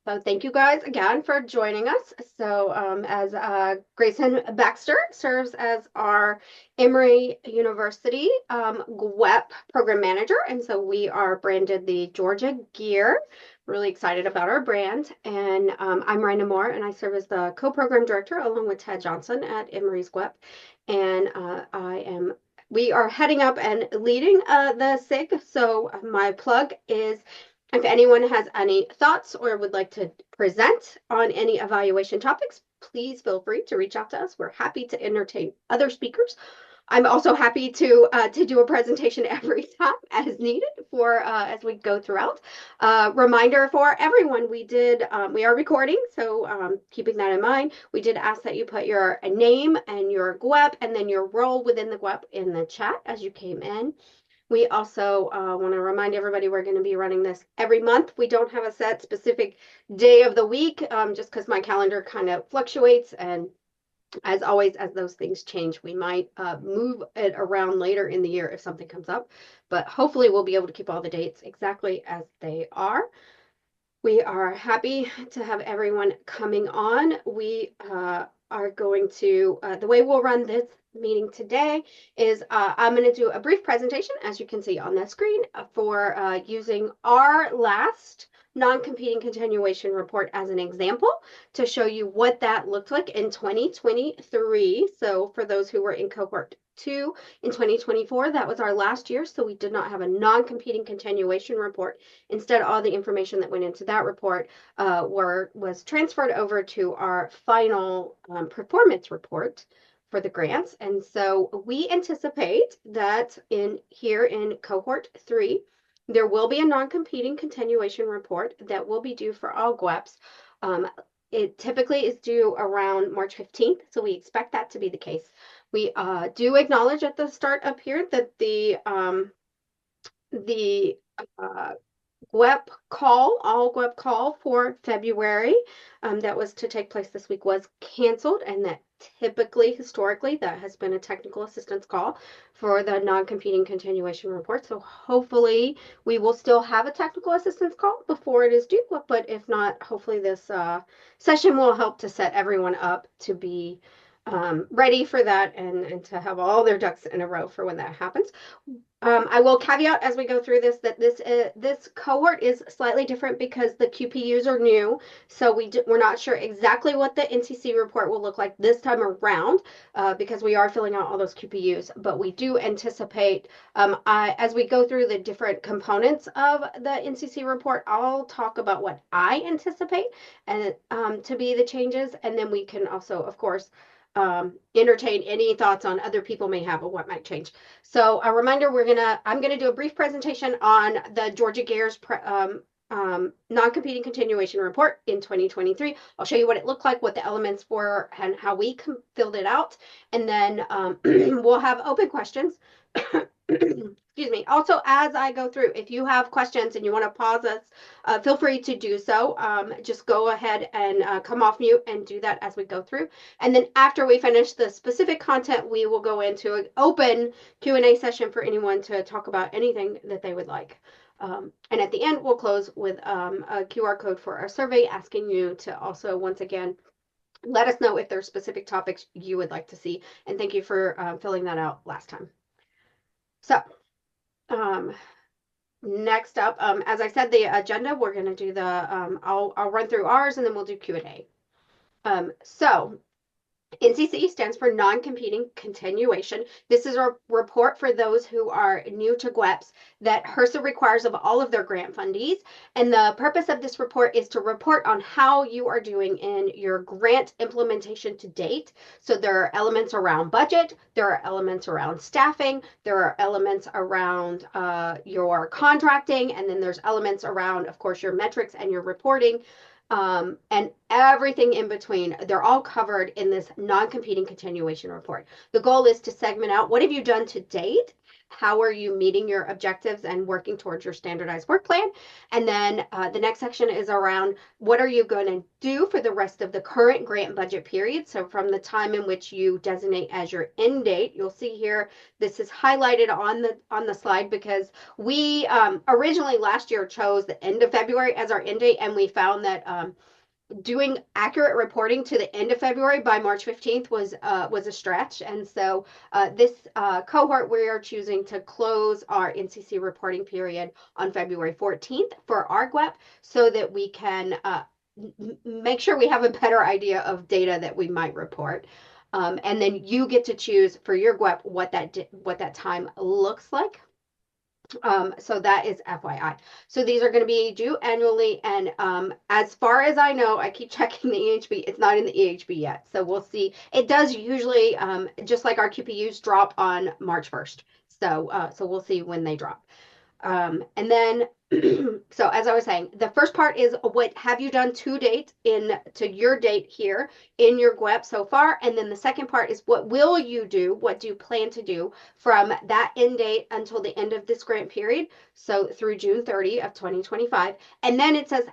So thank you guys again for joining us. So as Grayson Baxter serves as our Emory University GWEP program manager, and so we are branded the Georgia Gear. Really excited about our brand. And I'm Miranda Moore, and I serve as the co-program director along with Ted Johnson at Emory's GWEP. And we are heading up and leading the SIG. So my plug is if anyone has any thoughts or would like to present on any evaluation topics, please feel free to reach out to us. We're happy to entertain other speakers. I'm also happy to do a presentation every time as needed for as we go throughout. Reminder for everyone, we are recording, so keeping that in mind, we did ask that you put your name and your GWEP and then your role within the GWEP in the chat as you came in. We also want to remind everybody we're going to be running this every month. We don't have a set specific day of the week just because my calendar kind of fluctuates. And as always, as those things change, we might move it around later in the year if something comes up. But hopefully we'll be able to keep all the dates exactly as they are. We are happy to have everyone coming on. We are going to, the way we'll run this meeting today is I'm going to do a brief presentation, as you can see on the screen, for using our last non-competing continuation report as an example to show you what that looked like in 2023. So for those who were in cohort 2 in 2024, that was our last year, so we did not have a non-competing continuation report. Instead, all the information that went into that report was transferred over to our final performance report for the grants. And so we anticipate that here in cohort 3, there will be a non-competing continuation report that will be due for all GWEPs. It typically is due around March 15th, so we expect that to be the case. We do acknowledge at the start up here that the GWEP call, all GWEP call for February that was to take place this week was canceled, and that typically, historically, that has been a technical assistance call for the non-competing continuation report. So hopefully we will still have a technical assistance call before it is due, but if not, hopefully this session will help to set everyone up to be ready for that and to have all their ducks in a row for when that happens. I will caveat as we go through this that this cohort is slightly different because the QPUs are new, so we're not sure exactly what the NCC report will look like this time around because we are filling out all those QPUs. But we do anticipate, as we go through the different components of the NCC report, I'll talk about what I anticipate and to be the changes, and then we can also, of course, entertain any thoughts on other people may have or what might change. So a reminder, I'm gonna do a brief presentation on the Georgia Gears non-competing continuation report in 2023. I'll show you what it looked like, what the elements were, and how we filled it out. And then we'll have open questions. Excuse me. Also, as I go through, if you have questions and you want to pause us, feel free to do so. Just go ahead and come off mute and do that as we go through. And then after we finish the specific content, we will go into an open Q&A session for anyone to talk about anything that they would like. And at the end, we'll close with a QR code for our survey asking you to also, once again, let us know if there are specific topics you would like to see. And thank you for filling that out last time. So next up, as I said, the agenda, we're going to do I'll run through ours and then we'll do Q&A. So NCC stands for non-competing continuation. This is a report for those who are new to GWEPs that HRSA requires of all of their grant fundees. And the purpose of this report is to report on how you are doing in your grant implementation to date. So there are elements around budget, there are elements around staffing, there are elements around your contracting, and then there's elements around, of course, your metrics and your reporting. And everything in between, they're all covered in this non-competing continuation report. The goal is to segment out what have you done to date how are you meeting your objectives and working towards your standardized work plan. And then the next section is around what are you going to do for the rest of the current grant budget period. So from the time in which you designate as your end date, you'll see here, this is highlighted on the slide because we originally last year chose the end of February as our end date, and we found that doing accurate reporting to the end of February by March 15th was a stretch. And so this cohort, we are choosing to close our NCC reporting period on February 14th for our GWEP so that we can make sure we have a better idea of data that we might report. And then you get to choose for your GWEP what that time looks like. So that is FYI. So these are going to be due annually. And as far as I know, I keep checking the EHB. It's not in the EHB yet. So we'll see. It does usually, just like our QPUs, drop on March 1st. So we'll see when they drop. And then, so as I was saying, the first part is what have you done to date to your date here in your GWEP so far. And then the second part is what will you do? What do you plan to do from that end date until the end of this grant period? So through June 30 of 2025. And then it says,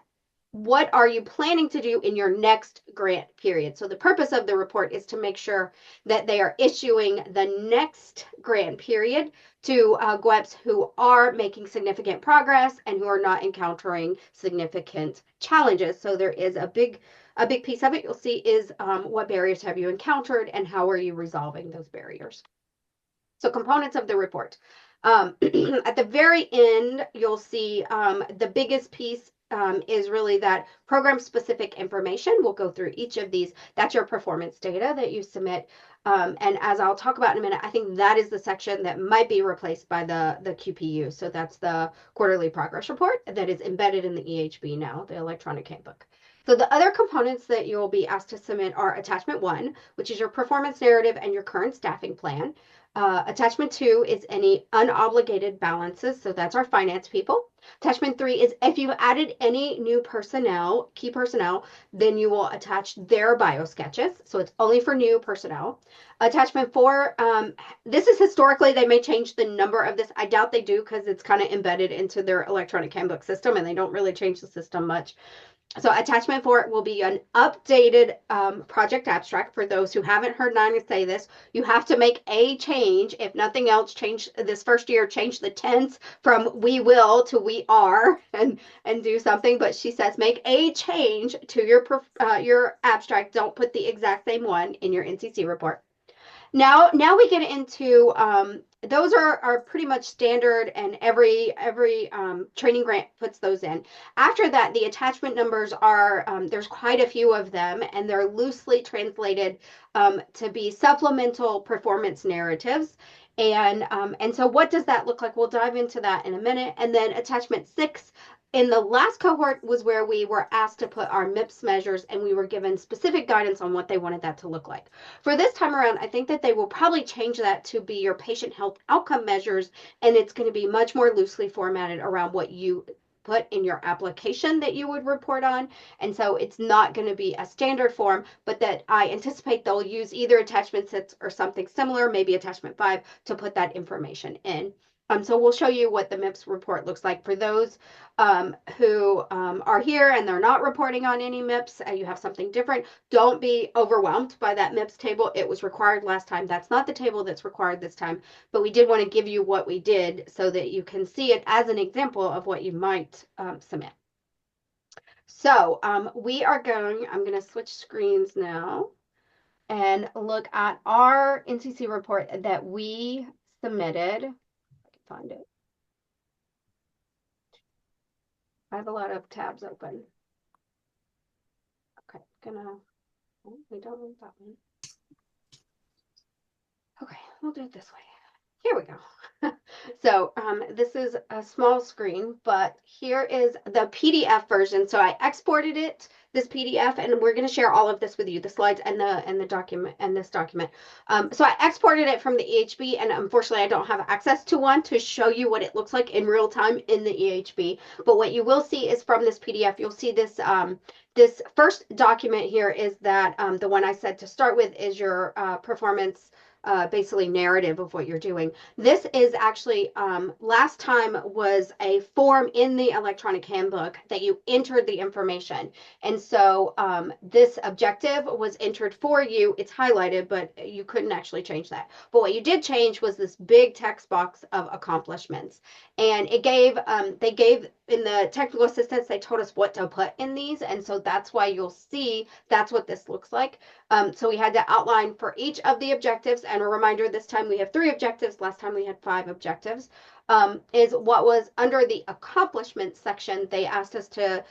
what are you planning to do in your next grant period? So the purpose of the report is to make sure that they are issuing the next grant period to GWEPs who are making significant progress and who are not encountering significant challenges. So there is a big piece of it you'll see is what barriers have you encountered and how are you resolving those barriers? So components of the report. At the very end, you'll see the biggest piece is really that program-specific information. We'll go through each of these. That's your performance data that you submit. And as I'll talk about in a minute, I think that is the section that might be replaced by the QPU. So that's the quarterly progress report that is embedded in the EHB now, the electronic handbook. So the other components that you'll be asked to submit are attachment 1, which is your performance narrative and your current staffing plan. Attachment 2 is any unobligated balances. So that's our finance people. Attachment 3 is if you've added any new personnel, key personnel, then you will attach their bio sketches. So it's only for new personnel. Attachment 4, this is historically, they may change the number of this. I doubt they do because it's kind of embedded into their electronic handbook system and they don't really change the system much. So attachment 4 will be an updated project abstract. For those who haven't heard Nina say this, you have to make a change. If nothing else, change this first year, change the tense from we will to we are and do something. But she says make a change to your abstract. Don't put the exact same one in your NCC report. Now we get into those are pretty much standard, and every training grant puts those in. After that, the attachment numbers are there's quite a few of them, and they're loosely translated to be supplemental performance narratives. And so what does that look like? We'll dive into that in a minute. And then attachment 6 in the last cohort was where we were asked to put our MIPS measures, and we were given specific guidance on what they wanted that to look like. For this time around, I think that they will probably change that to be your patient health outcome measures, and it's going to be much more loosely formatted around what you put in your application that you would report on. And so it's not going to be a standard form, but that I anticipate they'll use either attachment 6 or something similar, maybe attachment 5, to put that information in. So we'll show you what the MIPS report looks like for those who are here and they're not reporting on any MIPS. You have something different. Don't be overwhelmed by that MIPS table. It was required last time. That's not the table that's required this time, but we did want to give you what we did so that you can see it as an example of what you might submit. So I'm going to switch screens now and look at our NCC report that we submitted. Find it. I have a lot of tabs open. Okay, we don't want that one. Okay, we'll do it this way. Here we go. So this is a small screen, but here is the PDF version. So I exported this PDF, and we're going to share all of this with you, the slides and the document and this document. So I exported it from the EHB, and unfortunately I don't have access to one to show you what it looks like in real time in the EHB. But what you will see is from this PDF, you'll see this this first document here is that the one I said to start with is your performance basically narrative of what you're doing. This is actually, last time was a form in the electronic handbook that you entered the information. And so this objective was entered for you. It's highlighted, but you couldn't actually change that. But what you did change was this big text box of accomplishments. And it gave, they gave in the technical assistance, they told us what to put in these. And so that's why you'll see that's what this looks like. So we had to outline for each of the objectives, and a reminder, this time we have 3 objectives. Last time we had 5 objectives. Is what was under the accomplishments section. They asked us to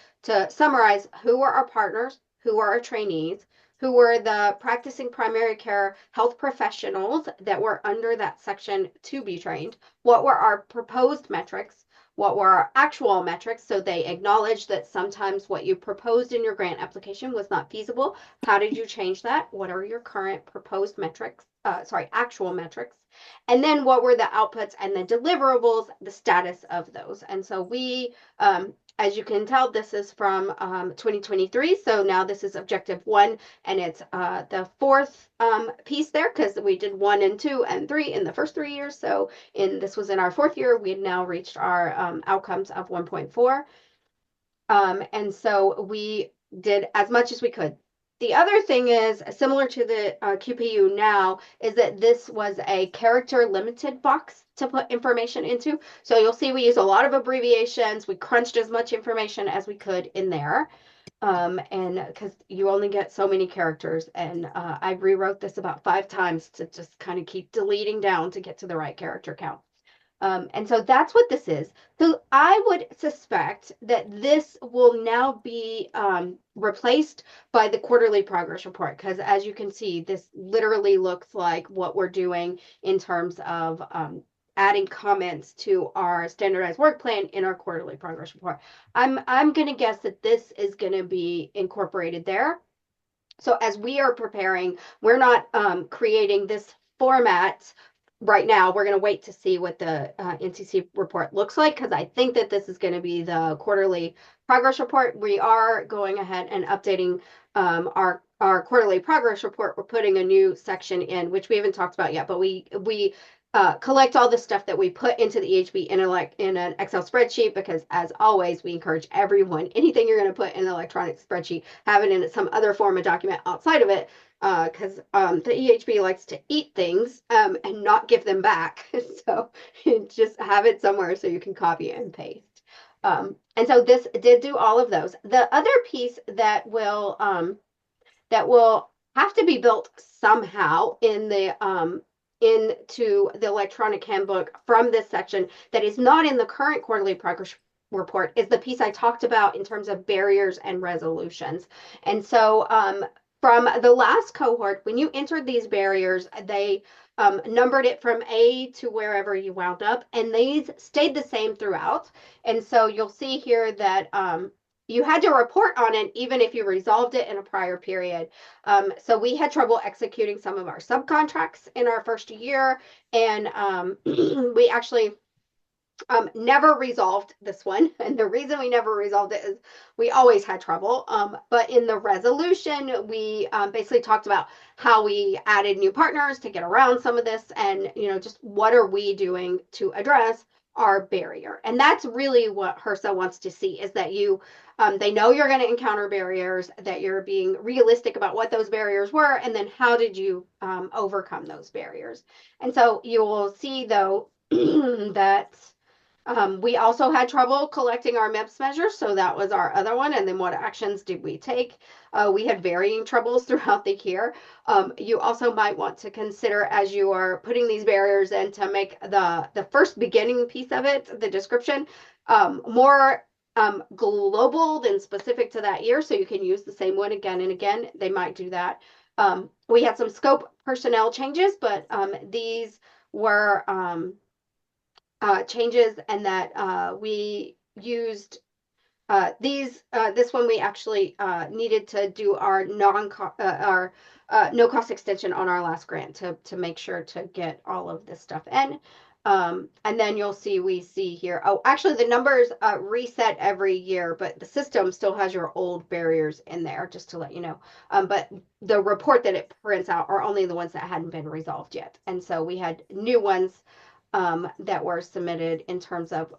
summarize who were our partners, who were our trainees, who were the practicing primary care health professionals that were under that section to be trained, what were our proposed metrics, what were our actual metrics. So they acknowledged that sometimes what you proposed in your grant application was not feasible. How did you change that? What are your current proposed metrics? Actual metrics. And then what were the outputs and the deliverables, the status of those. And so we, as you can tell, this is from 2023. So now this is objective 1, and it's the 4th piece there, because we did 1 and 2 and 3 in the first 3 years. So this was in our 4th year. We had now reached our outcomes of 1.4. And so we did as much as we could. The other thing is, similar to the QPU now, is that this was a character limited box to put information into. So you'll see we use a lot of abbreviations. We crunched as much information as we could in there. And because you only get so many characters, and I rewrote this about 5 times to just kind of keep deleting down to get to the right character count. And so that's what this is. So I would suspect that this will now be replaced by the quarterly progress report, because as you can see, this literally looks like what we're doing in terms of adding comments to our standardized work plan in our quarterly progress report. I'm going to guess that this is going to be incorporated there. So as we are preparing, we're not creating this format right now. We're going to wait to see what the NCC report looks like, because I think that this is going to be the quarterly progress report. We are going ahead and updating our quarterly progress report. We're putting a new section in, which we haven't talked about yet, but we collect all the stuff that we put into the EHB in an Excel spreadsheet, because as always, we encourage everyone, anything you're going to put in an electronic spreadsheet, have it in some other form of document outside of it, because the EHB likes to eat things and not give them back. So just have it somewhere so you can copy and paste. And so this did do all of those. The other piece that will have to be built somehow into the electronic handbook from this section that is not in the current quarterly progress report is the piece I talked about in terms of barriers and resolutions. And so from the last cohort, when you entered these barriers, they numbered it from A to wherever you wound up, and these stayed the same throughout. And so you'll see here that you had to report on it even if you resolved it in a prior period. So we had trouble executing some of our subcontracts in our first year, and we actually never resolved this one. And the reason we never resolved it is we always had trouble. But in the resolution, we basically talked about how we added new partners to get around some of this, and just what are we doing to address our barrier. And that's really what HRSA wants to see, is that they know you're going to encounter barriers, that you're being realistic about what those barriers were, and then how did you overcome those barriers. And so you will see, though, that we also had trouble collecting our MIPS measures, so that was our other one. And then what actions did we take? We had varying troubles throughout the year. You also might want to consider, as you are putting these barriers in, to make the first beginning piece of it, the description, more global than specific to that year, so you can use the same one again and again. They might do that. We had some scope personnel changes, but these were changes, and that we used this one we actually needed to do our no cost extension on our last grant to make sure to get all of this stuff in. And then you'll see, we see here, oh, actually the numbers reset every year, but the system still has your old barriers in there, just to let you know. But the report that it prints out are only the ones that hadn't been resolved yet. And so we had new ones that were submitted in terms of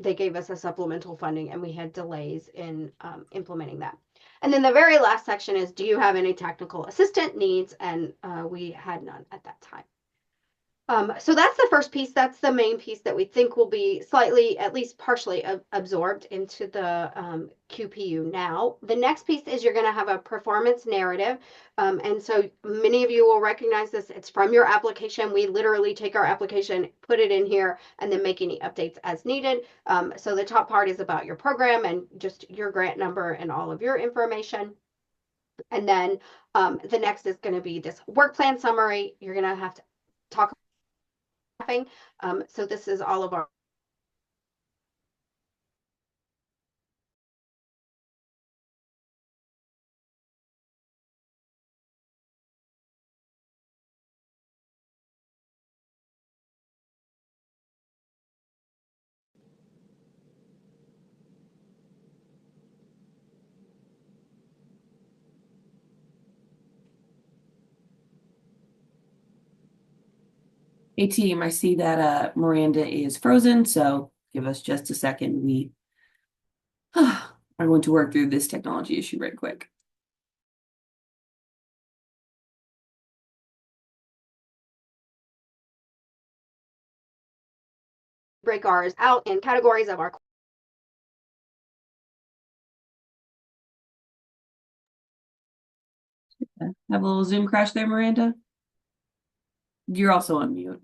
they gave us a supplemental funding and we had delays in implementing that. And then the very last section is, do you have any technical assistant needs? And we had none at that time. So that's the first piece. That's the main piece that we think will be slightly, at least partially absorbed into the QPU now. The next piece is you're going to have a performance narrative. And so many of you will recognize this. It's from your application. We literally take our application, put it in here, and then make any updates as needed. So the top part is about your program and just your grant number and all of your information. And then the next is going to be this work plan summary. You're going to have to talk. So this is all of our Hey team, I see that Miranda is frozen, so give us just a second. We are going to work through this technology issue right quick. break ours out in categories of our. Have a little Zoom crash there, Miranda? You're also on mute.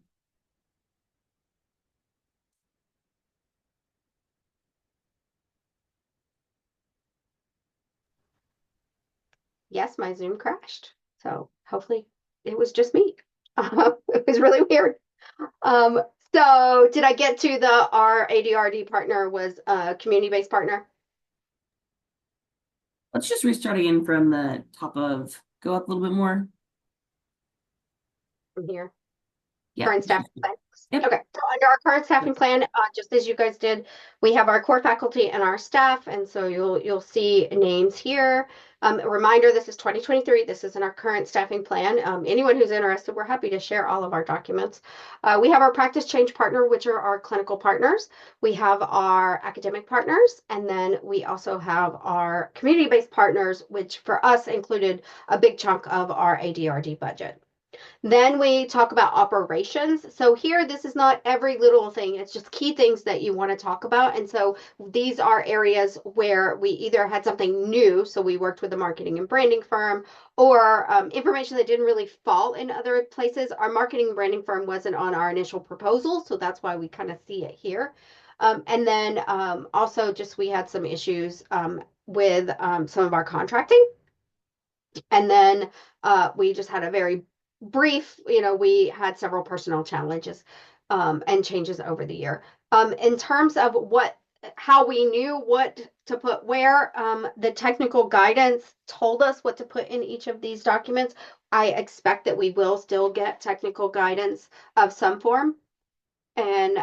Yes, my Zoom crashed. So hopefully it was just me. It was really weird. Um, so did I get to our ADRD partner was a community-based partner? Let's just restart again from the top of, go up a little bit more. From here. Yeah. Current staffing plan. Yep. Okay, so under our current staffing plan, just as you guys did, we have our core faculty and our staff, and so you'll see names here. A reminder, this is 2023. This isn't our current staffing plan. Anyone who's interested, we're happy to share all of our documents. We have our practice change partner, which are our clinical partners. We have our academic partners, and then we also have our community-based partners, which for us included a big chunk of our ADRD budget. Then we talk about operations. So here, this is not every little thing. It's just key things that you want to talk about. And so these are areas where we either had something new, so we worked with a marketing and branding firm, or information that didn't really fall in other places. Our marketing and branding firm wasn't on our initial proposal, so that's why we kind of see it here. And then also just we had some issues with some of our contracting. And then we just had a very brief, we had several personnel challenges and changes over the year. In terms of how we knew what to put where, the technical guidance told us what to put in each of these documents. I expect that we will still get technical guidance of some form. And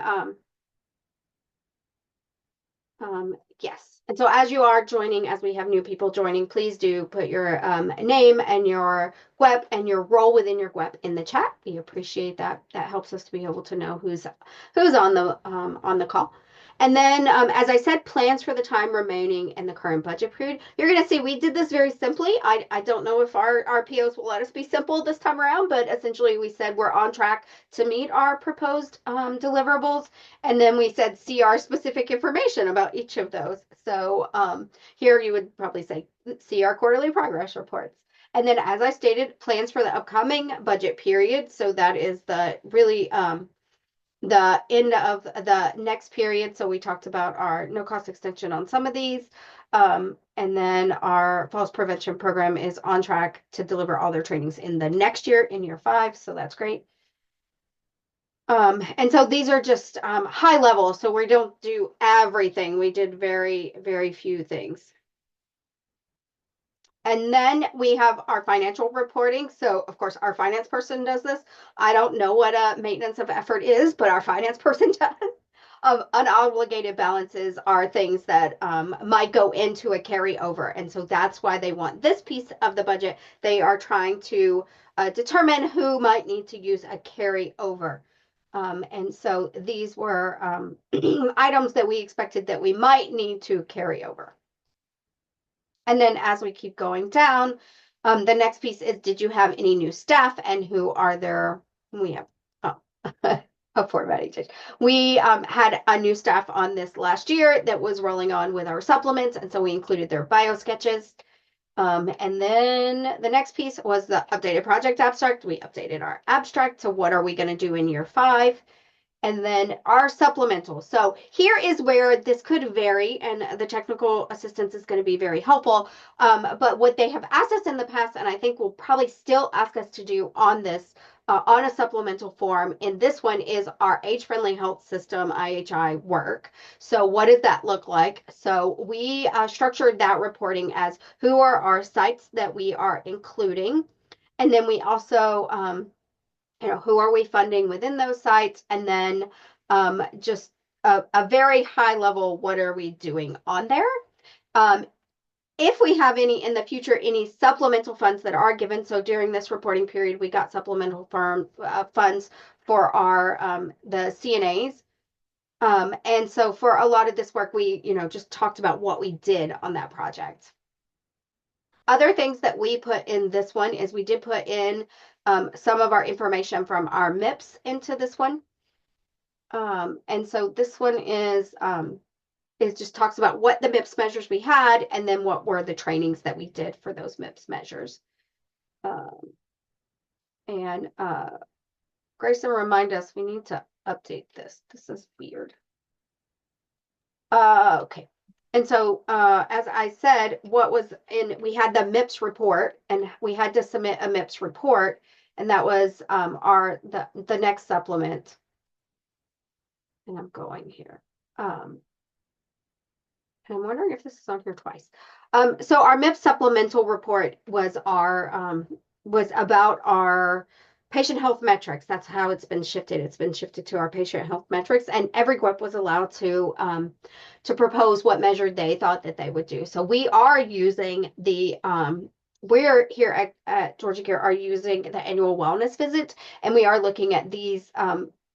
yes. And so as you are joining, as we have new people joining, please do put your name and your GWEP and your role within your GWEP in the chat. We appreciate that. That helps us to be able to know who's on the call. And then, as I said, plans for the time remaining in the current budget period. You're going to see we did this very simply. I don't know if our POs will let us be simple this time around, but essentially we said we're on track to meet our proposed deliverables. And then we said CR specific information about each of those. So here you would probably say CR quarterly progress reports. And then, as I stated, plans for the upcoming budget period. So that is the really the end of the next period. So we talked about our no cost extension on some of these. And then our falls prevention program is on track to deliver all their trainings in the next year, in year 5. So that's great. And so these are just high level. So we don't do everything. We did very, very few things. And then we have our financial reporting. So, of course, our finance person does this. I don't know what a maintenance of effort is, but our finance person does. Of unobligated balances are things that might go into a carryover. And so that's why they want this piece of the budget. They are trying to determine who might need to use a carryover. And so these were items that we expected that we might need to carry over. And then as we keep going down, the next piece is, did you have any new staff and who are there? We have, oh, a formatting change. We had a new staff on this last year that was rolling on with our supplements. And so we included their bio sketches. And then the next piece was the updated project abstract. We updated our abstract. So what are we going to do in year 5? And then our supplemental. So here is where this could vary, and the technical assistance is going to be very helpful. But what they have asked us in the past, and I think will probably still ask us to do on this, on a supplemental form in this one, is our age-friendly health system IHI work. So what does that look like? So we structured that reporting as who are our sites that we are including. And then we also who are we funding within those sites? And then just a very high level, what are we doing on there? Um, if we have any in the future, any supplemental funds that are given. So during this reporting period, we got supplemental funds for our the CNAs. And so for a lot of this work, we, just talked about what we did on that project. Other things that we put in this one is we did put in some of our information from our MIPS into this one. And so this one is it just talks about what the MIPS measures we had and then what were the trainings that we did for those MIPS measures. And Grayson, remind us, we need to update this. This is weird. Okay. And so, as I said, we had the MIPS report, and we had to submit a MIPS report, and that was the next supplement. And I'm going here. And I'm wondering if this is on here twice. So our MIPS supplemental report was about our patient health metrics. That's how it's been shifted. It's been shifted to our patient health metrics, and every GWEP was allowed to propose what measure they thought that they would do. So we are using we're here at Georgia Care are using the annual wellness visit, and we are looking at these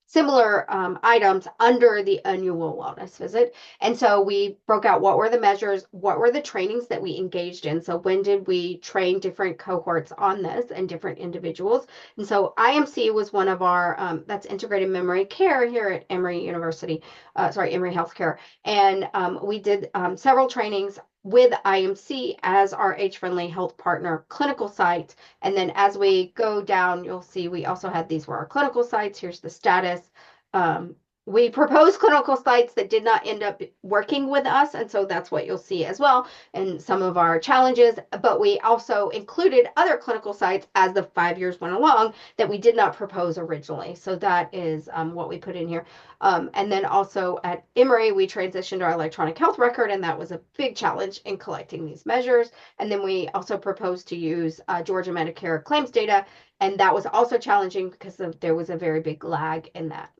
similar items under the annual wellness visit. And so we broke out what were the measures, what were the trainings that we engaged in. So when did we train different cohorts on this and different individuals? And so IMC was one of our, that's integrated memory care here at Emory University, Emory Healthcare. And we did several trainings with IMC as our age-friendly health partner clinical site. And then as we go down, you'll see we also had these were our clinical sites. Here's the status. We proposed clinical sites that did not end up working with us. And so that's what you'll see as well and some of our challenges. But we also included other clinical sites as the 5 years went along that we did not propose originally. So that is what we put in here. And then also at Emory, we transitioned our electronic health record, and that was a big challenge in collecting these measures. And then we also proposed to use Georgia Medicare claims data, and that was also challenging because there was a very big lag in that.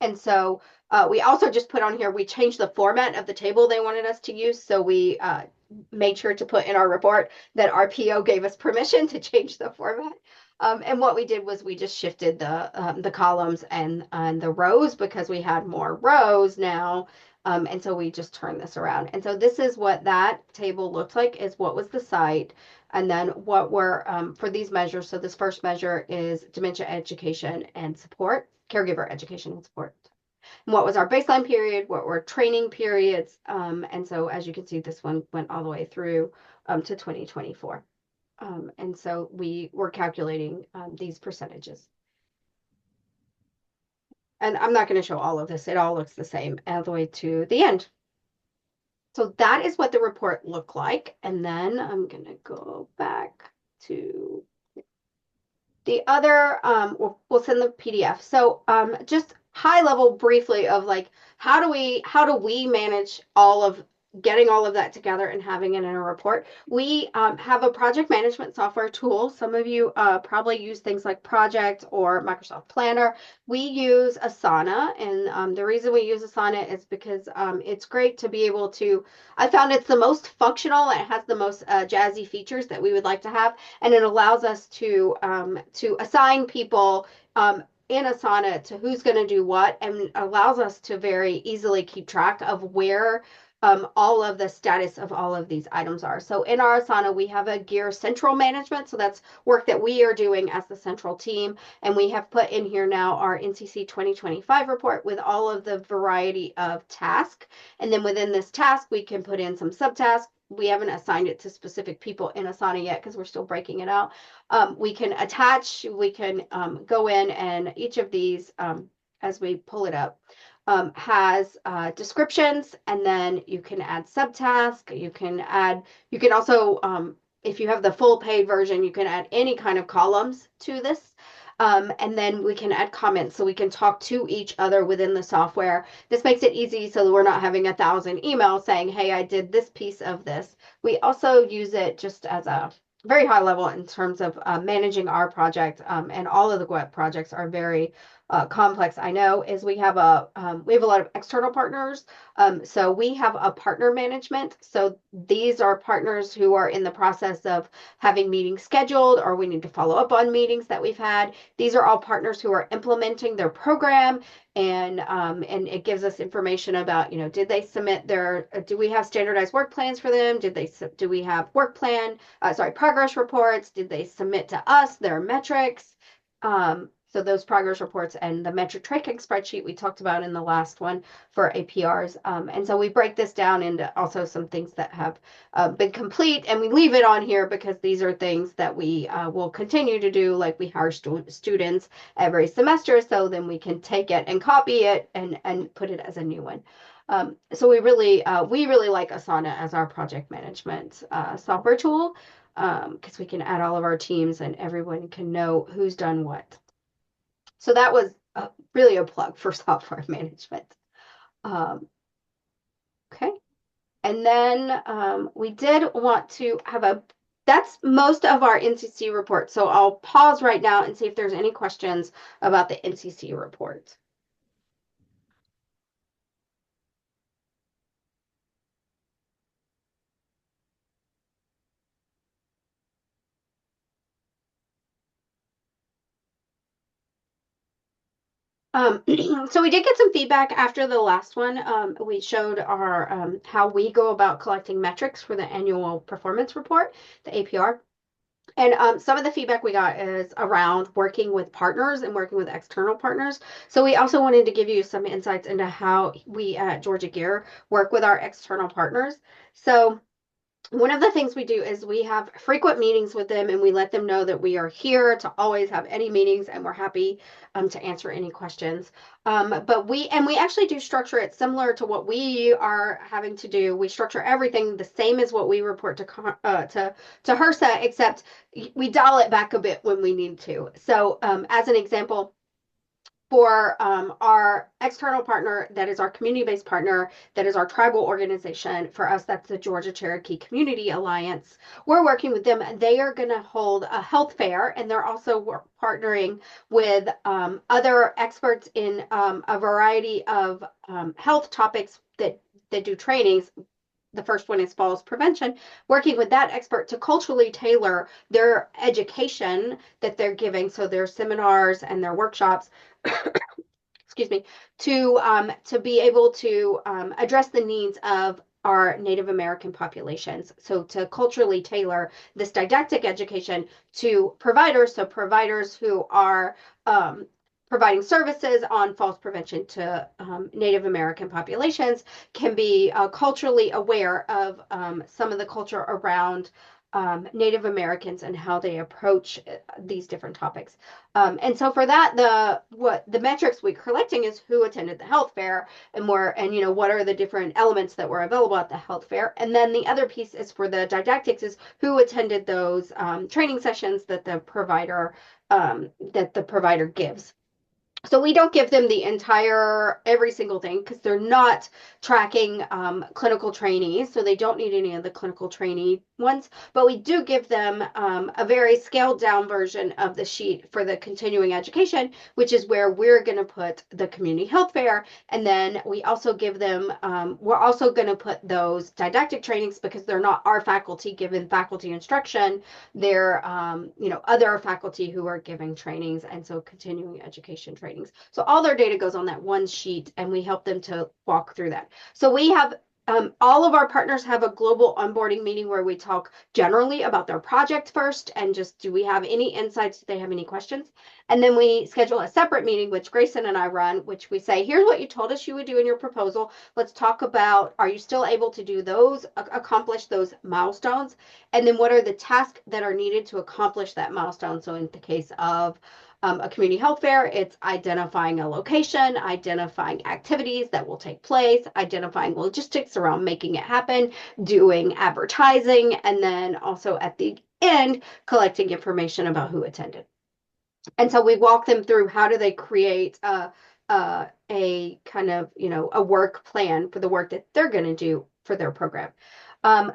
And so we also just put on here, we changed the format of the table they wanted us to use. So we made sure to put in our report that our PO gave us permission to change the format. And what we did was we just shifted the columns and the rows because we had more rows now. And so we just turned this around. And so this is what that table looked like, is what was the site. And then what were for these measures. So this first measure is dementia education and support, caregiver education and support. And what was our baseline period? What were training periods? And so as you can see, this one went all the way through to 2024. And so we were calculating these percentages. And I'm not going to show all of this. It all looks the same all the way to the end. So that is what the report looked like. And then I'm going to go back to the other, we'll send the PDF. So just high level briefly of like, how do we manage all of getting all of that together and having it in a report. We have a project management software tool. Some of you probably use things like Project or Microsoft Planner. We use Asana, and the reason we use Asana is because it's great to be able to. I found it's the most functional. It has the most jazzy features that we would like to have, and it allows us to assign people. In Asana to who's going to do what, and allows us to very easily keep track of where all of the status of all of these items are. So in our Asana, we have a gear central management. So that's work that we are doing as the central team. And we have put in here now our NCC 2025 report with all of the variety of tasks. And then within this task, we can put in some subtasks. We haven't assigned it to specific people in Asana yet because we're still breaking it out. We can attach, we can go in, and each of these, as we pull it up, has descriptions, and then you can add subtask. You can also, if you have the full paid version, you can add any kind of columns to this. And then we can add comments so we can talk to each other within the software. This makes it easy so that we're not having 1,000 emails saying, hey, I did this piece of this. We also use it just as a very high level in terms of managing our project, and all of the GWEP projects are very complex. I know is we have a lot of external partners, so we have a partner management. So these are partners who are in the process of having meetings scheduled, or we need to follow up on meetings that we've had. These are all partners who are implementing their program, and it gives us information about, did they submit their, do we have standardized work plans for them? Do we have progress reports? Did they submit to us their metrics? So those progress reports and the metric tracking spreadsheet we talked about in the last one for APRs. And so we break this down into also some things that have been complete, and we leave it on here because these are things that we will continue to do, like we hire students every semester, so then we can take it and copy it and put it as a new one. So we really like Asana as our project management software tool, because we can add all of our teams and everyone can know who's done what. So that was really a plug for software management. Um, okay. And then we did want to have that's most of our NCC report. So I'll pause right now and see if there's any questions about the NCC report. So we did get some feedback after the last one. We showed our how we go about collecting metrics for the annual performance report, the APR. And some of the feedback we got is around working with partners and working with external partners. So we also wanted to give you some insights into how we at Georgia Gear work with our external partners. So one of the things we do is we have frequent meetings with them, and we let them know that we are here to always have any meetings, and we're happy to answer any questions. But we actually do structure it similar to what we are having to do. We structure everything the same as what we report to HRSA, except we dial it back a bit when we need to. So as an example, for our external partner, that is our community-based partner, that is our tribal organization. For us, that's the Georgia Cherokee Community Alliance. We're working with them. They are going to hold a health fair, and they're also partnering with other experts in a variety of health topics that do trainings. The first one is falls prevention, working with that expert to culturally tailor their education that they're giving, so their seminars and their workshops, excuse me, to be able to address the needs of our Native American populations. So to culturally tailor this didactic education to providers, so providers who are providing services on falls prevention to Native American populations can be culturally aware of some of the culture around Native Americans and how they approach these different topics. And so for that, the metrics we're collecting is who attended the health fair, and what are the different elements that were available at the health fair. And then the other piece is for the didactics is who attended those training sessions that the provider gives. So we don't give them the entire every single thing because they're not tracking clinical trainees, so they don't need any of the clinical trainee ones. But we do give them a very scaled down version of the sheet for the continuing education, which is where we're going to put the community health fair, and then we also give them. We're also going to put those didactic trainings because they're not our faculty given faculty instruction, they're other faculty who are giving trainings, and so continuing education trainings. So all their data goes on that one sheet, and we help them to walk through that. So we have all of our partners have a global onboarding meeting where we talk generally about their project first and just do we have any insights? Do they have any questions? And then we schedule a separate meeting, which Grayson and I run, which we say, here's what you told us you would do in your proposal. Let's talk about, are you still able to do those, accomplish those milestones? And then what are the tasks that are needed to accomplish that milestone? So in the case of a community health fair, it's identifying a location, identifying activities that will take place, identifying logistics around making it happen, doing advertising, and then also at the end, collecting information about who attended. And so we walk them through how do they create a kind of, a work plan for the work that they're going to do for their program.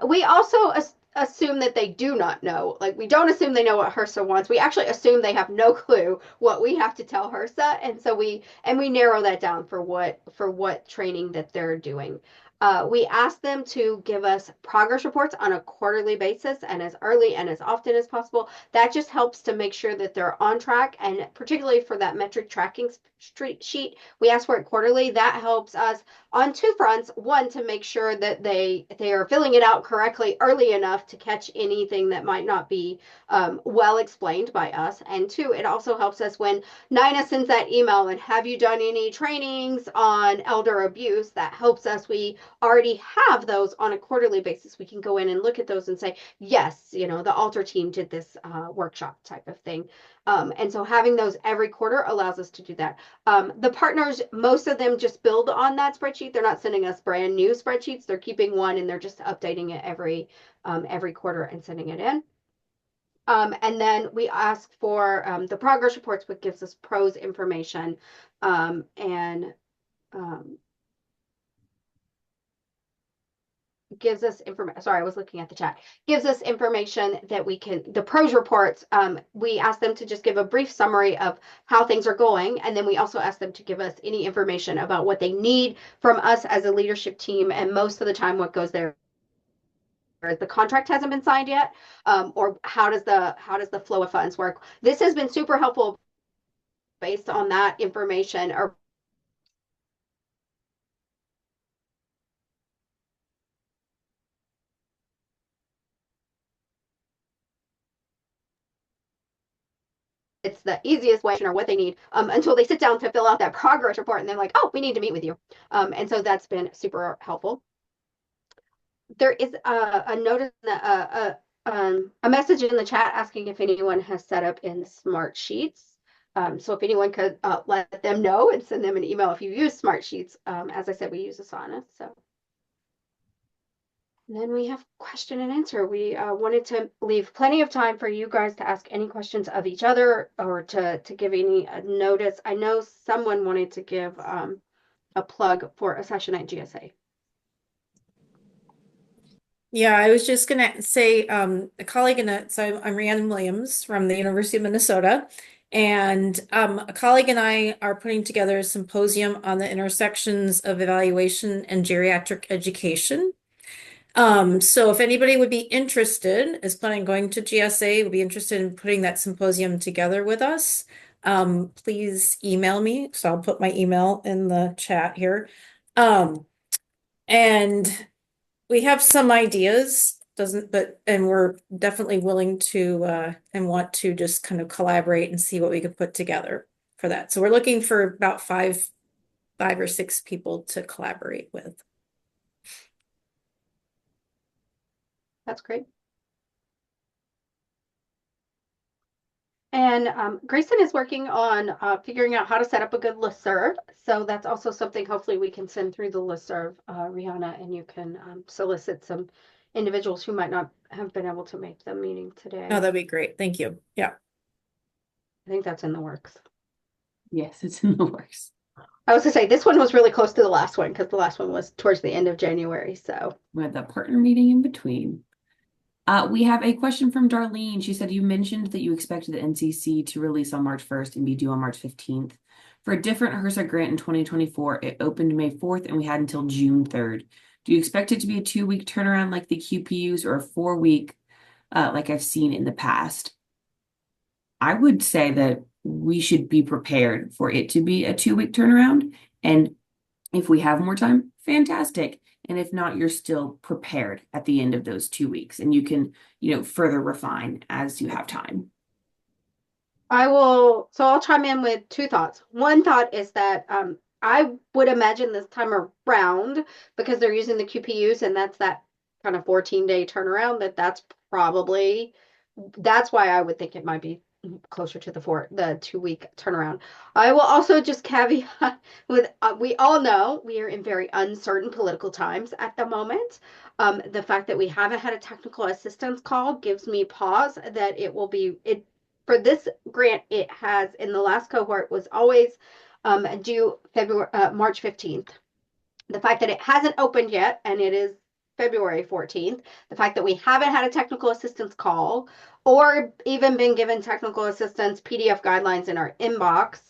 We also assume that they do not know. Like we don't assume they know what HRSA wants. We actually assume they have no clue what we have to tell HRSA, and so we narrow that down for what training that they're doing. We ask them to give us progress reports on a quarterly basis and as early and as often as possible. That just helps to make sure that they're on track, and particularly for that metric tracking sheet, we ask for it quarterly. That helps us on two fronts. One, to make sure that they are filling it out correctly early enough to catch anything that might not be well explained by us. And two, it also helps us when Nina sends that email and have you done any trainings on elder abuse, that helps us. We already have those on a quarterly basis. We can go in and look at those and say, yes, the altar team did this workshop type of thing. And so having those every quarter allows us to do that. The partners, most of them just build on that spreadsheet. They're not sending us brand new spreadsheets. They're keeping one and they're just updating it every quarter and sending it in. And then we ask for the progress reports, which gives us pros information and gives us information. Sorry, I was looking at the chat. Gives us information that we can, the pros reports, we ask them to just give a brief summary of how things are going. And then we also ask them to give us any information about what they need from us as a leadership team. And most of the time what goes there is the contract hasn't been signed yet, or how does the flow of funds work? This has been super helpful based on that information, or it's the easiest way or what they need until they sit down to fill out that progress report and they're like, oh, we need to meet with you. And so that's been super helpful. There is a notice, a message in the chat asking if anyone has set up in Smart Sheets. So if anyone could let them know and send them an email if you use Smart Sheets. As I said, we use Asana. So and then we have question and answer. We wanted to leave plenty of time for you guys to ask any questions of each other or to give any notice. I know someone wanted to give a plug for a session at GSA. Yeah, I was just gonna say, a colleague so I'm Rhiannon Williams from the University of Minnesota, and a colleague and I are putting together a symposium on the intersections of evaluation and geriatric education. So if anybody would be interested, is planning on going to GSA, would be interested in putting that symposium together with us, please email me. So I'll put my email in the chat here. And we have some ideas, and we're definitely willing to and want to just kind of collaborate and see what we could put together for that. So we're looking for about five or six people to collaborate with. That's great. And Grayson is working on figuring out how to set up a good listserv. So that's also something hopefully we can send through the listserv, Rihanna, and you can solicit some individuals who might not have been able to make the meeting today. Oh, that'd be great. Thank you. Yeah. I think that's in the works. Yes, it's in the works. I was gonna say this one was really close to the last one because the last one was towards the end of January. So With a partner meeting in between. We have a question from Darlene. She said, you mentioned that you expected the NCC to release on March 1st and be due on March 15th. For a different HRSA grant in 2024, it opened May 4th and we had until June 3rd. Do you expect it to be a 2-week turnaround like the QPUs or a 4-week, like I've seen in the past? I would say that we should be prepared for it to be a 2-week turnaround. And if we have more time, fantastic. And if not, you're still prepared at the end of those 2 weeks and you can, further refine as you have time. I'll chime in with two thoughts. One thought is that I would imagine this time around, because they're using the QPUs and that's that kind of 14-day turnaround, that's why I would think it might be closer to the 2-week turnaround. I will also just caveat with we all know we are in very uncertain political times at the moment. The fact that we haven't had a technical assistance call gives me pause that it for this grant. It has in the last cohort was always due March 15th. The fact that it hasn't opened yet and it is February 14th, the fact that we haven't had a technical assistance call or even been given technical assistance PDF guidelines in our inbox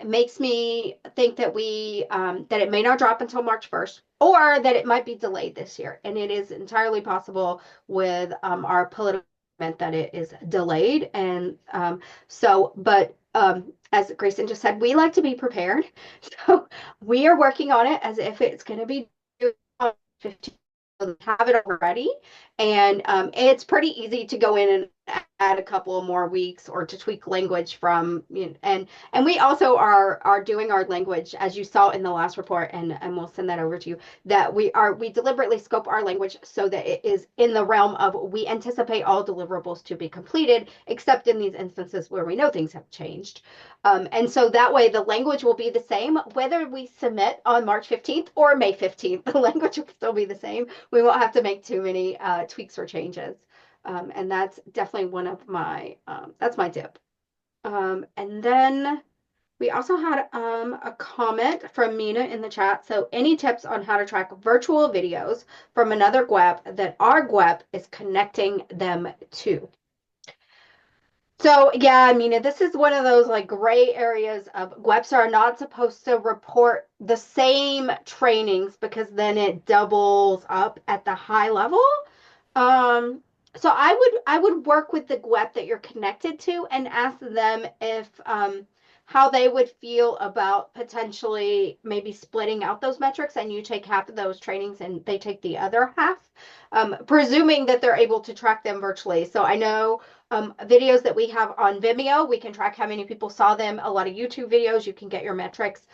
makes me think that that it may not drop until March 1st or that it might be delayed this year. And it is entirely possible with our political that it is delayed. And as Grayson just said, we like to be prepared. So we are working on it as if it's going to be due on 15th. Have it already, and it's pretty easy to go in and add a couple of more weeks or to tweak language from and we also are doing our language as you saw in the last report, and we'll send that over to you, that we deliberately scope our language so that it is in the realm of we anticipate all deliverables to be completed except in these instances where we know things have changed. And so that way the language will be the same whether we submit on March 15th or May 15th. The language will still be the same. We won't have to make too many tweaks or changes. And that's definitely that's my tip. And then we also had a comment from Mina in the chat. So any tips on how to track virtual videos from another GWEP that our GWEP is connecting them to? So yeah, I mean, this is one of those like gray areas of GWEPs are not supposed to report the same trainings because then it doubles up at the high level. Um, so I would work with the GWEP that you're connected to and ask them if how they would feel about potentially maybe splitting out those metrics and you take half of those trainings and they take the other half, presuming that they're able to track them virtually. So I know videos that we have on Vimeo, we can track how many people saw them. A lot of YouTube videos, you can get your metrics.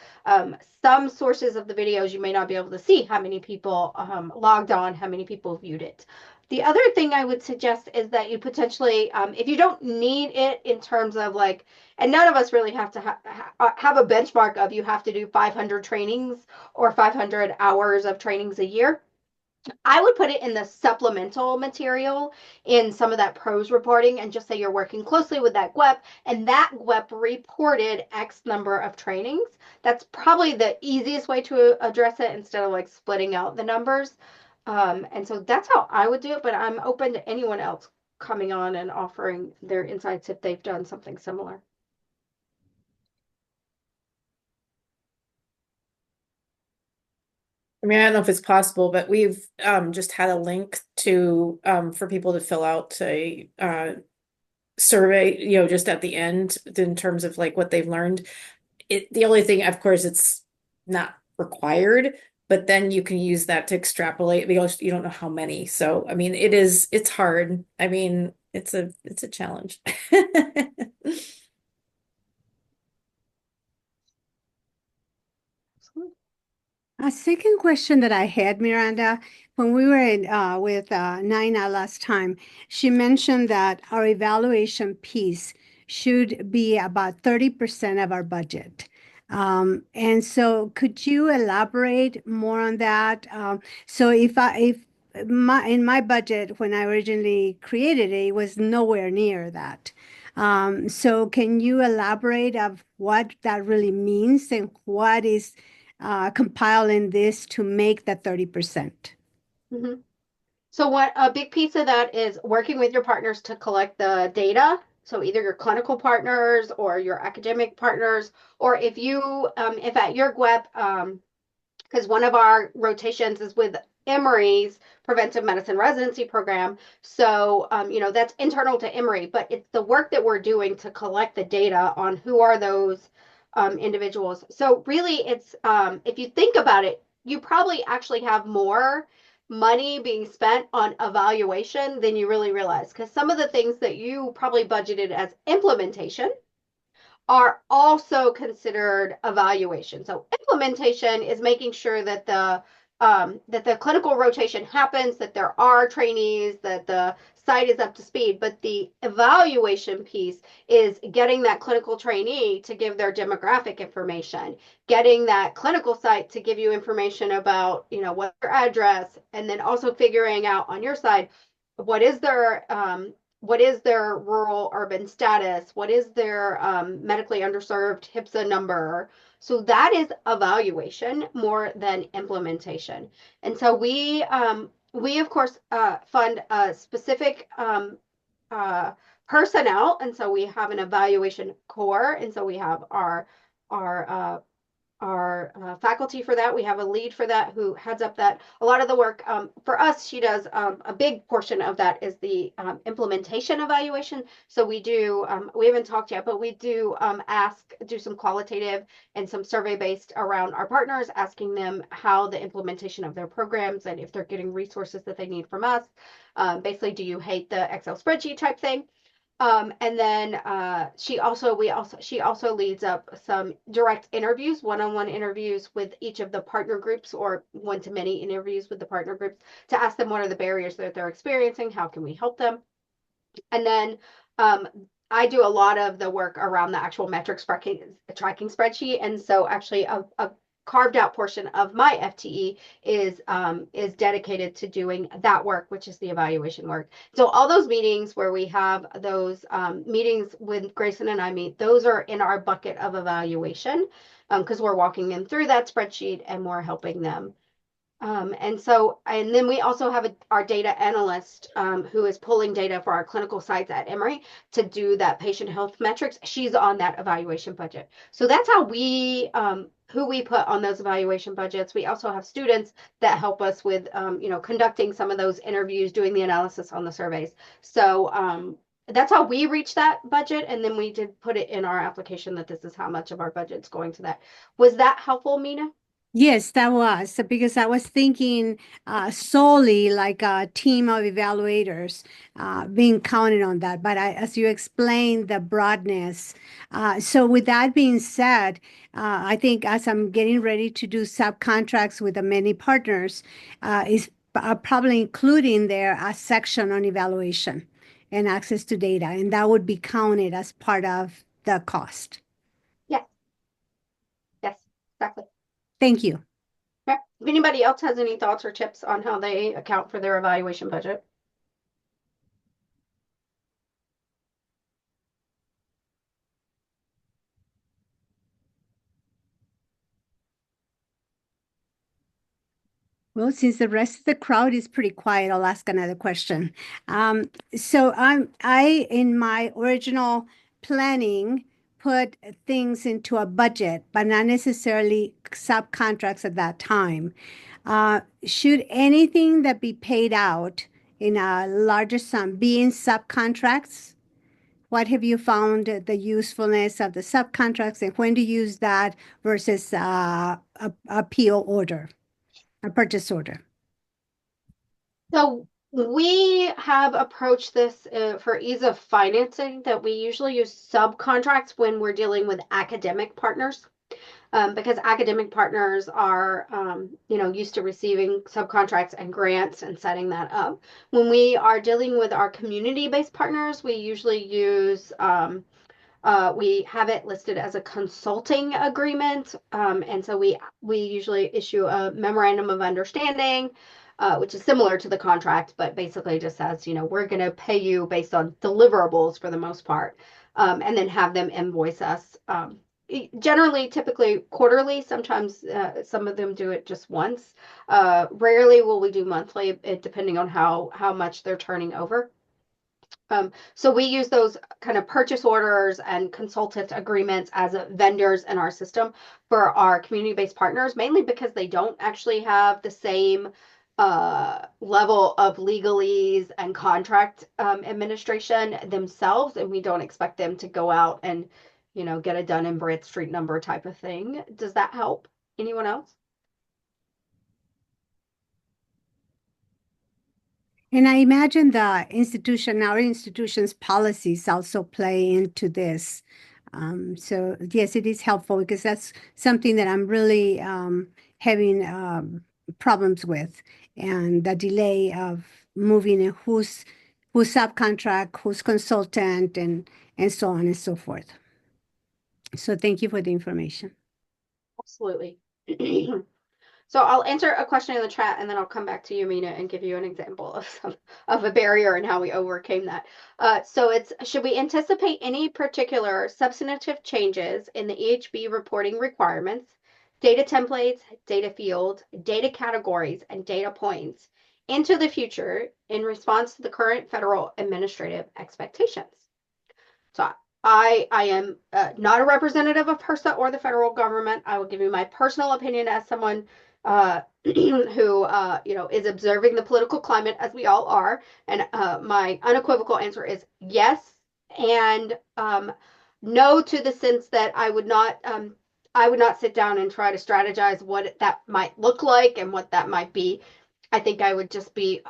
Some sources of the videos, you may not be able to see how many people logged on, how many people viewed it. The other thing I would suggest is that you potentially, if you don't need it in terms of like, and none of us really have to have a benchmark of you have to do 500 trainings or 500 hours of trainings a year. I would put it in the supplemental material in some of that pros reporting and just say you're working closely with that GWEP and that GWEP reported X number of trainings. That's probably the easiest way to address it instead of like splitting out the numbers. And so that's how I would do it, but I'm open to anyone else coming on and offering their insights if they've done something similar. I mean, I don't know if it's possible, but we've just had a link to for people to fill out a survey, just at the end in terms of like what they've learned. The only thing, of course, it's not required, but then you can use that to extrapolate because you don't know how many. So, I mean, it's hard. I mean, it's a challenge. A second question that I had, Miranda, when we were with Nina last time, she mentioned that our evaluation piece should be about 30% of our budget. And so could you elaborate more on that? So if in my budget, when I originally created it, it was nowhere near that. So can you elaborate of what that really means and what is compiling this to make the 30%? Mhm. So what a big piece of that is working with your partners to collect the data. So either your clinical partners or your academic partners, or if at your GWEP, because one of our rotations is with Emory's preventive medicine residency program. So, that's internal to Emory, but it's the work that we're doing to collect the data on who are those individuals. So, really, it's if you think about it, you probably actually have more money being spent on evaluation than you really realize, because some of the things that you probably budgeted as implementation are also considered evaluation. So implementation is making sure that the clinical rotation happens, that there are trainees, that the site is up to speed. But the evaluation piece is getting that clinical trainee to give their demographic information, getting that clinical site to give you information about, what their address, and then also figuring out on your side what is their rural urban status? What is their medically underserved HIPSA number? So that is evaluation more than implementation. And so we of course fund a specific uh, personnel, and so we have an evaluation core, and so we have our faculty for that. We have a lead for that who heads up that. A lot of the work for us, she does a big portion of that is the implementation evaluation. So we haven't talked yet, but we do do some qualitative and some survey based around our partners, asking them how the implementation of their programs and if they're getting resources that they need from us. Basically, do you hate the Excel spreadsheet type thing? And then she also leads up some direct interviews, one-on-one interviews with each of the partner groups, or one-to-many interviews with the partner groups, to ask them what are the barriers that they're experiencing, how can we help them. And then I do a lot of the work around the actual metrics tracking spreadsheet. And so actually a carved out portion of my FTE is dedicated to doing that work, which is the evaluation work. So all those meetings where we have those meetings with Grayson and I meet, those are in our bucket of evaluation, because we're walking them through that spreadsheet and we're helping them. And then we also have our data analyst who is pulling data for our clinical sites at Emory to do that patient health metrics. She's on that evaluation budget. So that's how who we put on those evaluation budgets. We also have students that help us with, conducting some of those interviews, doing the analysis on the surveys. So that's how we reach that budget. And then we did put it in our application that this is how much of our budget's going to that. Was that helpful, Mina? Yes, that was because I was thinking solely like a team of evaluators being counted on that. But as you explained, the broadness. So with that being said, I think as I'm getting ready to do subcontracts with the many partners, is probably including there a section on evaluation and access to data, and that would be counted as part of the cost. Yes, yes, exactly. Thank you. Okay. If anybody else has any thoughts or tips on how they account for their evaluation budget? Well, since the rest of the crowd is pretty quiet, I'll ask another question. So I in my original planning put things into a budget, but not necessarily subcontracts at that time. Should anything that be paid out in a larger sum be in subcontracts? What have you found the usefulness of the subcontracts, and when to use that versus a PO order, a purchase order? So we have approached this for ease of financing, that we usually use subcontracts when we're dealing with academic partners, because academic partners are, used to receiving subcontracts and grants and setting that up. When we are dealing with our community-based partners, we usually we have it listed as a consulting agreement, and so we usually issue a memorandum of understanding, which is similar to the contract, but basically just says, we're going to pay you based on deliverables for the most part, and then have them invoice us. Generally, typically quarterly. Sometimes some of them do it just once. Rarely will we do monthly, depending on how much they're turning over. So we use those kind of purchase orders and consultant agreements as vendors in our system for our community-based partners, mainly because they don't actually have the same level of legalese and contract administration themselves, and we don't expect them to go out and, get a Dun and Bradstreet number type of thing. Does that help? Anyone else? And I imagine our institution's policies also play into this. So yes, it is helpful because that's something that I'm really having problems with, and the delay of moving and who's subcontract, who's consultant, and so on and so forth. So thank you for the information. Absolutely. So I'll answer a question in the chat, and then I'll come back to you, Mina, and give you an example of a barrier and how we overcame that. So it's, should we anticipate any particular substantive changes in the EHB reporting requirements, data templates, data field, data categories, and data points into the future in response to the current federal administrative expectations? So I am not a representative of HRSA or the federal government. I will give you my personal opinion as someone who is observing the political climate, as we all are, and my unequivocal answer is yes, and no, to the sense that I would not sit down and try to strategize what that might look like and what that might be. I think I would just be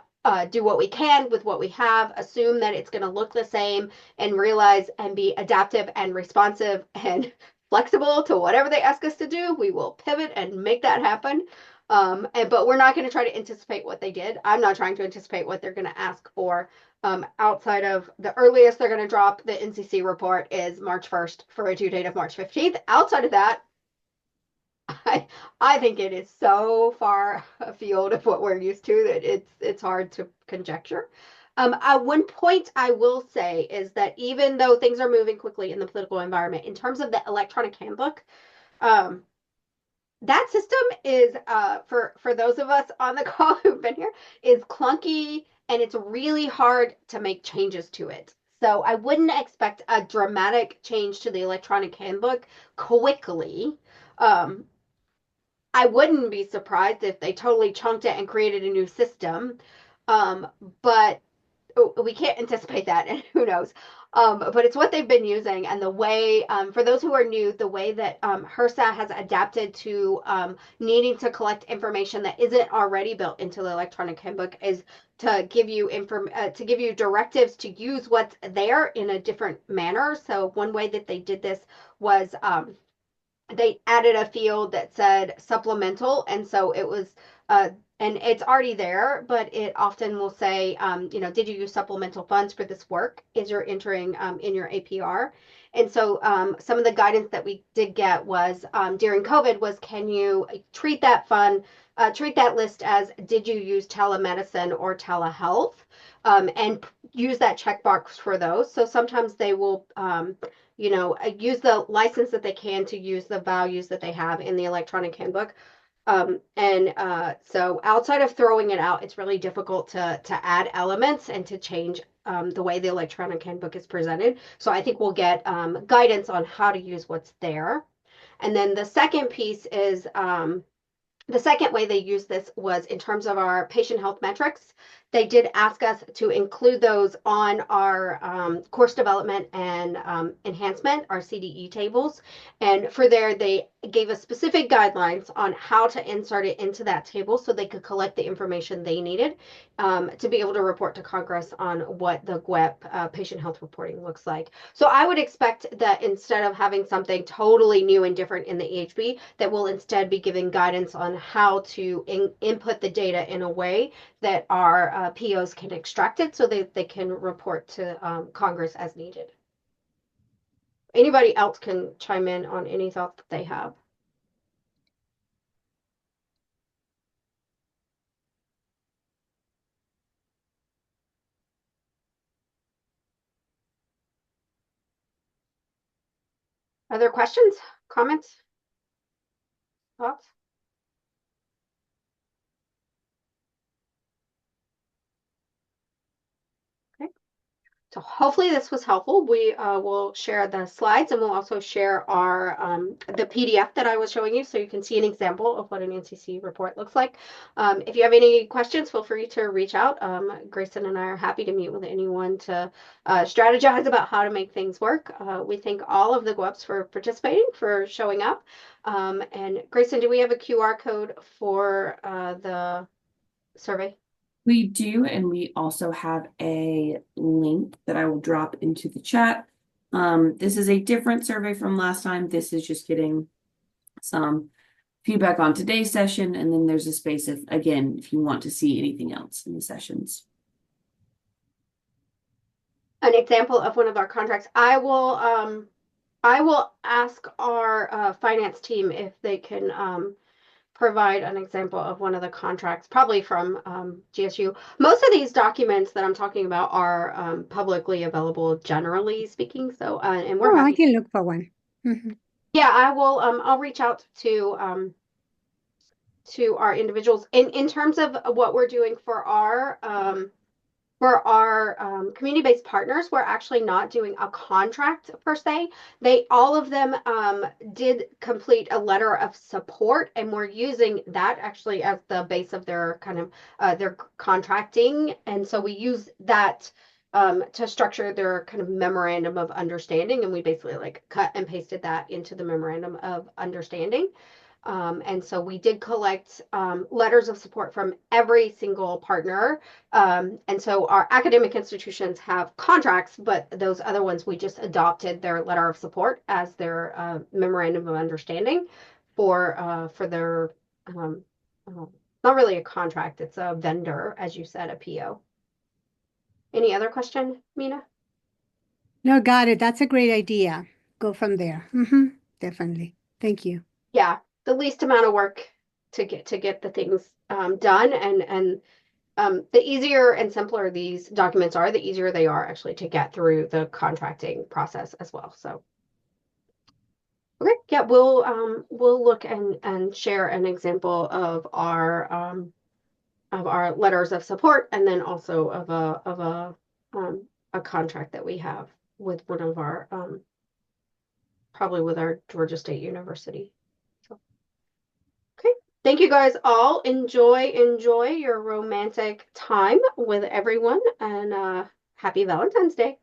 do what we can with what we have, assume that it's going to look the same, and realize and be adaptive and responsive and flexible to whatever they ask us to do. We will pivot and make that happen. But we're not going to try to anticipate what they did. I'm not trying to anticipate what they're going to ask for. Outside of the earliest they're going to drop the NCC report is March 1st for a due date of March 15th. Outside of that, I think it is so far afield of what we're used to that it's hard to conjecture. One point I will say is that even though things are moving quickly in the political environment, in terms of the electronic handbook, that system is for those of us on the call who've been here, is clunky, and it's really hard to make changes to it. So I wouldn't expect a dramatic change to the electronic handbook quickly. I wouldn't be surprised if they totally chunked it and created a new system. But we can't anticipate that, and who knows. But it's what they've been using, and the way, for those who are new, the way that HRSA has adapted to needing to collect information that isn't already built into the electronic handbook is to give you directives to use what's there in a different manner. So one way that they did this was they added a field that said supplemental, and so it was and it's already there, but it often will say, did you use supplemental funds for this work as you're entering in your APR? And so some of the guidance that we did get was during COVID was, can you treat that list as, did you use telemedicine or telehealth, and use that checkbox for those. So sometimes they will use the license that they can to use the values that they have in the electronic handbook. So outside of throwing it out, it's really difficult to add elements and to change the way the electronic handbook is presented. So I think we'll get guidance on how to use what's there. And then the second piece is the second way they used this was in terms of our patient health metrics. They did ask us to include those on our course development and enhancement, our CDE tables. And for there, they gave us specific guidelines on how to insert it into that table so they could collect the information they needed to be able to report to Congress on what the GWEP patient health reporting looks like. So I would expect that instead of having something totally new and different in the EHB, that we'll instead be giving guidance on how to input the data in a way that our POs can extract it so that they can report to Congress as needed. Anybody else can chime in on any thoughts that they have. Other questions, comments, thoughts? Okay. So hopefully this was helpful. We will share the slides, and we'll also share our the PDF that I was showing you so you can see an example of what an NCC report looks like. If you have any questions, feel free to reach out. Grayson and I are happy to meet with anyone to strategize about how to make things work. We thank all of the GWEPs for participating, for showing up. And Grayson, do we have a QR code for the survey? We do, and we also have a link that I will drop into the chat. This is a different survey from last time. This is just getting some feedback on today's session, and then there's a space if, again, if you want to see anything else in the sessions. An example of one of our contracts. I will ask our finance team if they can provide an example of one of the contracts, probably from GSU. Most of these documents that I'm talking about are publicly available, generally speaking. So, and we're Oh, I happy. can look for one. Mhm. Yeah, I will. I'll reach out to our individuals in terms of what we're doing for our community-based partners. We're actually not doing a contract per se. All of them did complete a letter of support, and we're using that actually as the base of their kind of their contracting. And so we use that to structure their kind of memorandum of understanding, and we basically like cut and pasted that into the memorandum of understanding. And so we did collect letters of support from every single partner. And so our academic institutions have contracts, but those other ones, we just adopted their letter of support as their memorandum of understanding for their, not really a contract, it's a vendor, as you said, a PO. Any other question, Mina? No, got it. That's a great idea. Go from there. Definitely. Thank you. Yeah, the least amount of work to get the things done, and the easier and simpler these documents are, the easier they are actually to get through the contracting process as well. So, okay, yeah, we'll look and share an example of our letters of support, and then also of a contract that we have with one of our probably with our Georgia State University. So, okay. Thank you guys all. Enjoy your romantic time with everyone, and happy Valentine's Day.